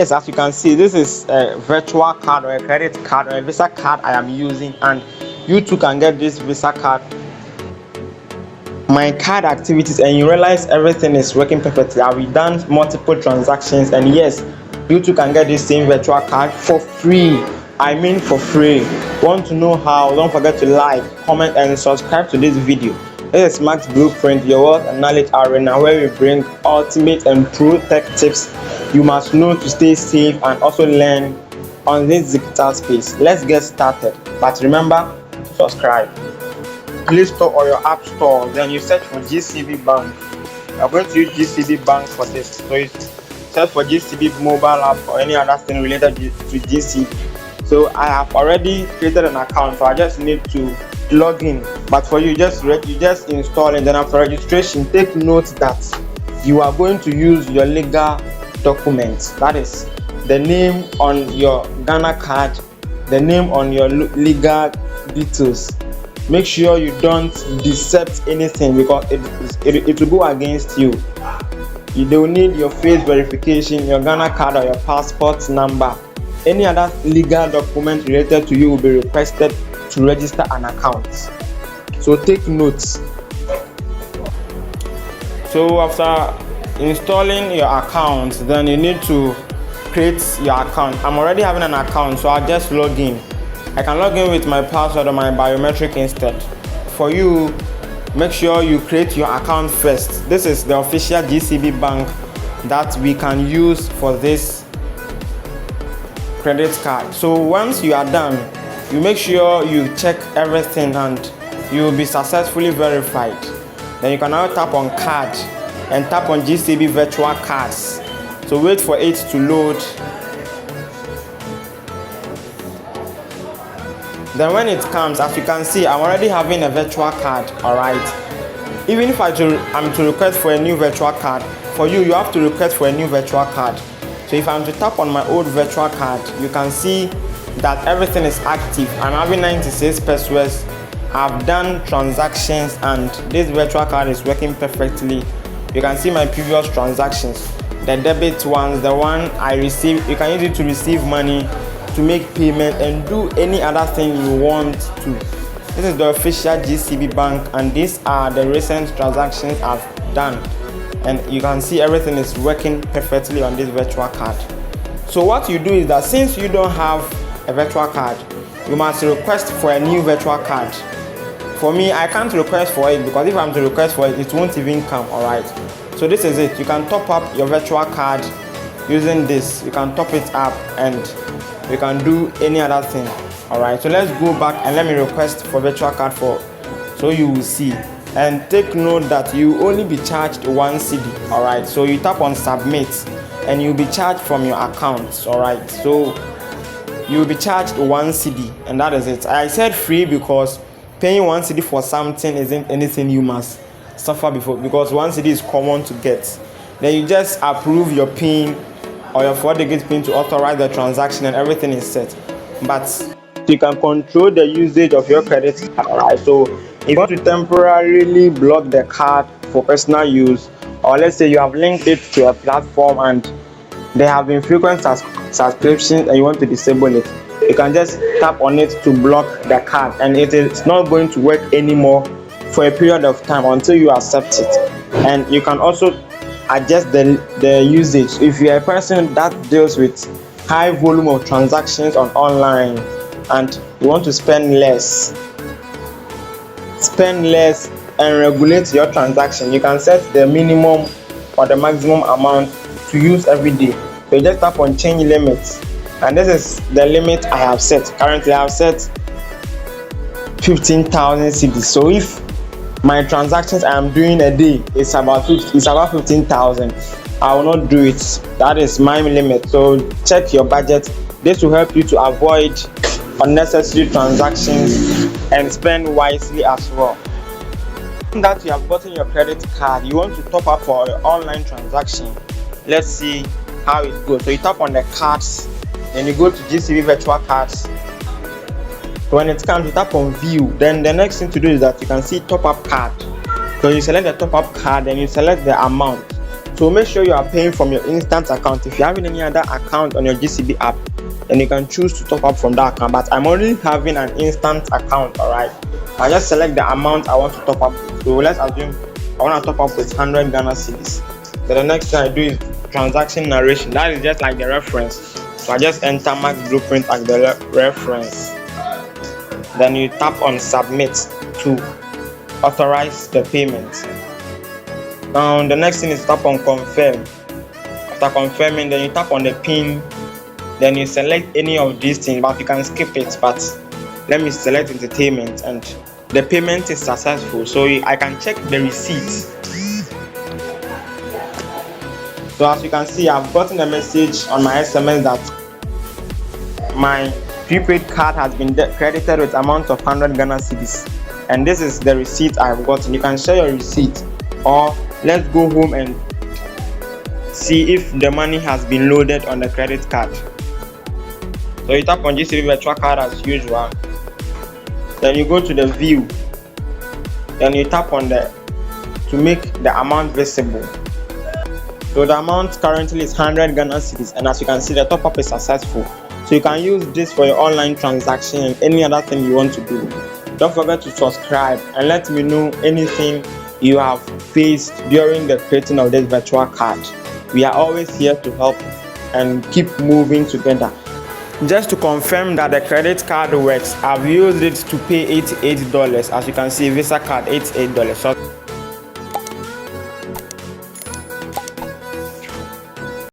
Yes, as you can see, this is a virtual card or a credit card or a Visa card I am using, and you too can get this Visa card, my card activities, and you realize everything is working perfectly. I've done multiple transactions, and yes, you too can get this same virtual card for free. I mean for free. Want to know how? Don't forget to like, comment, and subscribe to this video. This is Max Blueprint, your wealth and knowledge arena, where we bring ultimate and pro tech tips you must know to stay safe and also learn on this digital space. Let's get started. But remember to subscribe. Play Store or your App Store, then you search for GCB Bank. You are going to use GCB Bank for this. So you search for GCB mobile app or any other thing related to GCB. So I have already created an account, so I just need to log in. But for you, just install, and then after registration, take note that you are going to use your legal documents. That is the name on your Ghana card, the name on your legal details. Make sure you don't decept anything, because it will go against you. They will need your face verification, your Ghana card or your passport number. Any other legal document related to you will be requested to register an account. So take notes. So after installing your account, then you need to create your account. I'm already having an account, so I'll just log in. I can log in with my password or my biometric instead. For you, make sure you create your account first. This is the official GCB Bank that we can use for this credit card. So once you are done, you make sure you check everything and you will be successfully verified. Then you can now tap on card and tap on GCB virtual cards. So wait for it to load. Then when it comes, as you can see, I'm already having a virtual card. Alright, even if I'm to request for a new virtual card, for you have to request for a new virtual card. So if I'm to tap on my old virtual card, you can see that everything is active. I'm having 96 pesos. I've done transactions and this virtual card is working perfectly. You can see my previous transactions, the debit ones, the one I received. You can use it to receive money, to make payment, and do any other thing you want to. This is the official GCB Bank, and these are the recent transactions I've done, and you can see everything is working perfectly on this virtual card. So what you do is that since you don't have a virtual card, you must request for a new virtual card. For me, I can't request for it, because if I'm to request for it, it won't even come. Alright, so this is it. You can top up your virtual card using this. You can top it up and you can do any other thing. Alright, so let's go back and let me request for virtual card so you will see. And take note that you only be charged 1 CD. Alright, so you tap on submit and you'll be charged from your account. Alright, so you'll be charged 1 CD, and that is it. I said free because paying 1 CD for something isn't anything you must suffer before, because 1 CD is common to get. Then you just approve your PIN or your 4-digit PIN to authorize the transaction, and everything is set. But you can control the usage of your credit card. Alright, so if you want to temporarily block the card for personal use, or let's say you have linked it to a platform and there have been frequent subscriptions and you want to disable it, you can just tap on it to block the card, and it is not going to work anymore for a period of time until you accept it. And you can also adjust the usage. If you are a person that deals with high volume of transactions on online and you want to spend less and regulate your transaction, you can set the minimum or the maximum amount to use every day. So you just tap on change limits, and this is the limit I have set. Currently I have set 15,000 cedis. So if my transactions I am doing a day is about 15,000, I will not do it. That is my limit. So check your budget. This will help you to avoid unnecessary transactions and spend wisely as well. Now that you have gotten your credit card, you want to top up for your online transaction. Let's see how it goes. So you tap on the cards, then you go to GCB virtual cards. So when it comes, you tap on view. Then the next thing to do is that you can see top up card. So you select the top up card and you select the amount. So make sure you are paying from your instant account. If you have any other account on your GCB app, then you can choose to top up from that account. But I'm only having an instant account, alright. I just select the amount I want to top up. So let's assume I want to top up with 100 Ghana cedis. So the next thing I do is transaction narration. That is just like the reference. So I just enter Max Blueprint as the reference. Then you tap on submit to authorize the payment. Now the next thing is tap on confirm. After confirming, then you tap on the pin. Then you select any of these things, but you can skip it. But let me select entertainment, and the payment is successful. So I can check the receipt. So as you can see, I've gotten a message on my SMS that my prepaid card has been credited with amount of 100 Ghana cedis, and this is the receipt I've gotten. You can share your receipt, or let's go home and see if the money has been loaded on the credit card. So you tap on GCB virtual card as usual. Then you go to the view. Then you tap on to make the amount visible. So the amount currently is 100 Ghana cedis, and as you can see, the top up is successful. So you can use this for your online transaction and any other thing you want to do. Don't forget to subscribe and let me know anything you have faced during the creating of this virtual card. We are always here to help and keep moving together. Just to confirm that the credit card works, I've used it to pay $88. As you can see, Visa card $88. So